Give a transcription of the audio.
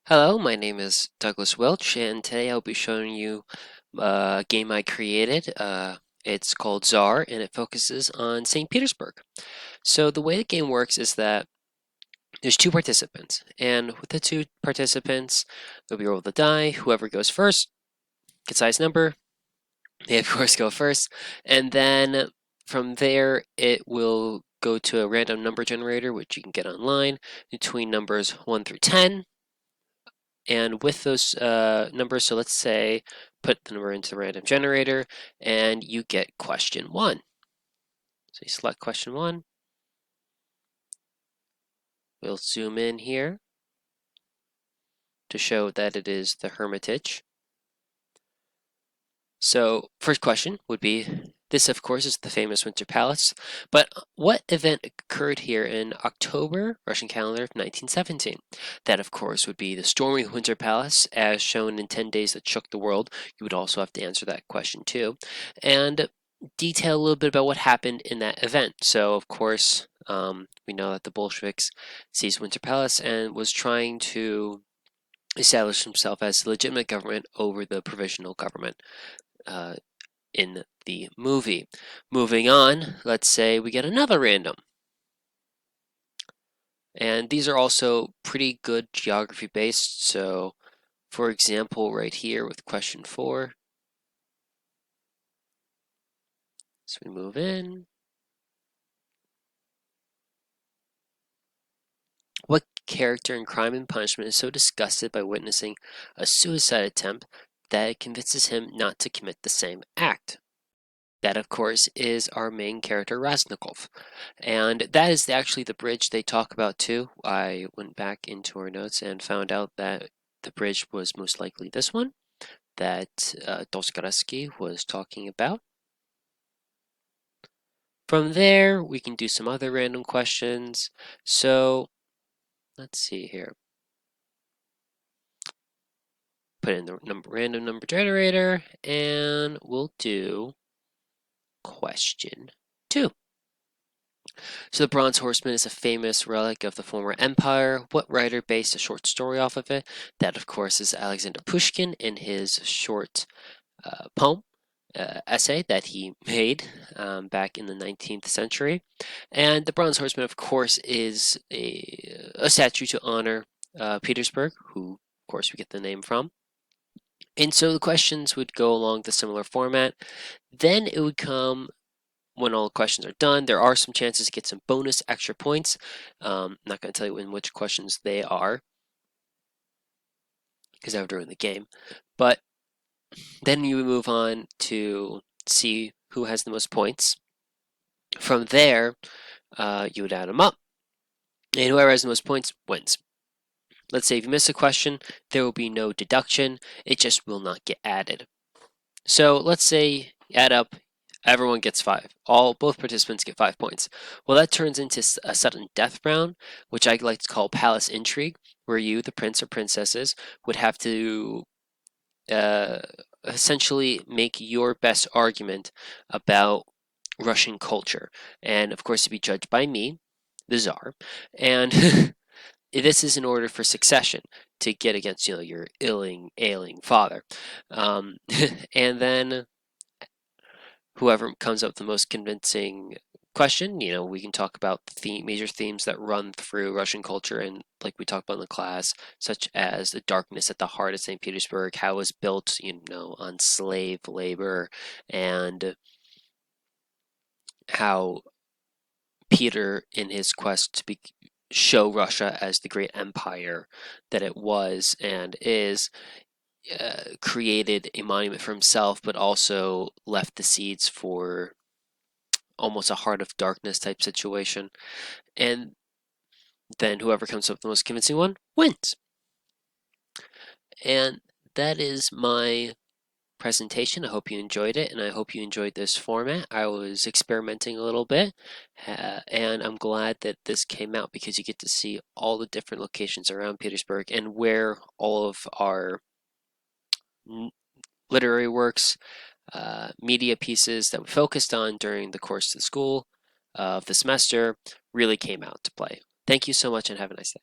Hello, my name is Douglas Welch, and today I'll be showing you a game I created. It's called Czar, and it focuses on St. Petersburg. So the way the game works is that there's two participants, and with the two participants, they'll be roll the die. Whoever goes first gets the highest number. They of course go first, and then from there it will go to a random number generator, which you can get online between numbers 1 through 10. And with those numbers, so let's say put the number into the random generator and you get question 1. So you select question 1. We'll zoom in here to show that it is the Hermitage. So first question would be, this of course is the famous Winter Palace, but what event occurred here in October, Russian calendar of 1917? That of course would be the storming of Winter Palace as shown in 10 Days That Shook the World. You would also have to answer that question too. And detail a little bit about what happened in that event. So of course, we know that the Bolsheviks seized Winter Palace and was trying to establish himself as the legitimate government over the provisional government in the movie. Moving on, let's say we get another random. And these are also pretty good geography based. So for example, right here with question 4, so we move in. What character in Crime and Punishment is so disgusted by witnessing a suicide attempt that it convinces him not to commit the same act? That, of course, is our main character, Raznikov. And that is actually the bridge they talk about too. I went back into our notes and found out that the bridge was most likely this one that Dostoevsky was talking about. From there, we can do some other random questions. So, let's see here. Put in the random number generator, and we'll do question 2. So the Bronze Horseman is a famous relic of the former empire. What writer based a short story off of it? That, of course, is Alexander Pushkin in his short poem essay that he made back in the 19th century. And the Bronze Horseman, of course, is a statue to honor Petersburg, who, of course, we get the name from. And so the questions would go along the similar format. Then it would come when all the questions are done. There are some chances to get some bonus extra points. I'm not going to tell you in which questions they are because I'm doing the game. But then you move on to see who has the most points. From there, you would add them up, and whoever has the most points wins. Let's say if you miss a question, there will be no deduction. It just will not get added. So let's say add up, everyone gets 5. Both participants get 5 points. Well, that turns into a sudden death round, which I like to call palace intrigue, where you, the prince or princesses, would have to essentially make your best argument about Russian culture, and of course to be judged by me, the Tsar, and this is in order for succession to get against your ailing father, and then whoever comes up with the most convincing question, we can talk about the major themes that run through Russian culture and like we talked about in the class, such as the darkness at the heart of St. Petersburg, how it was built, on slave labor, and how Peter, in his quest to show Russia as the great empire that it was and is, created a monument for himself, but also left the seeds for almost a heart of darkness type situation. And then whoever comes up with the most convincing one wins. And that is my presentation. I hope you enjoyed it, and I hope you enjoyed this format. I was experimenting a little bit, and I'm glad that this came out because you get to see all the different locations around Petersburg and where all of our literary works, media pieces that we focused on during the course of the school of the semester really came out to play. Thank you so much and have a nice day.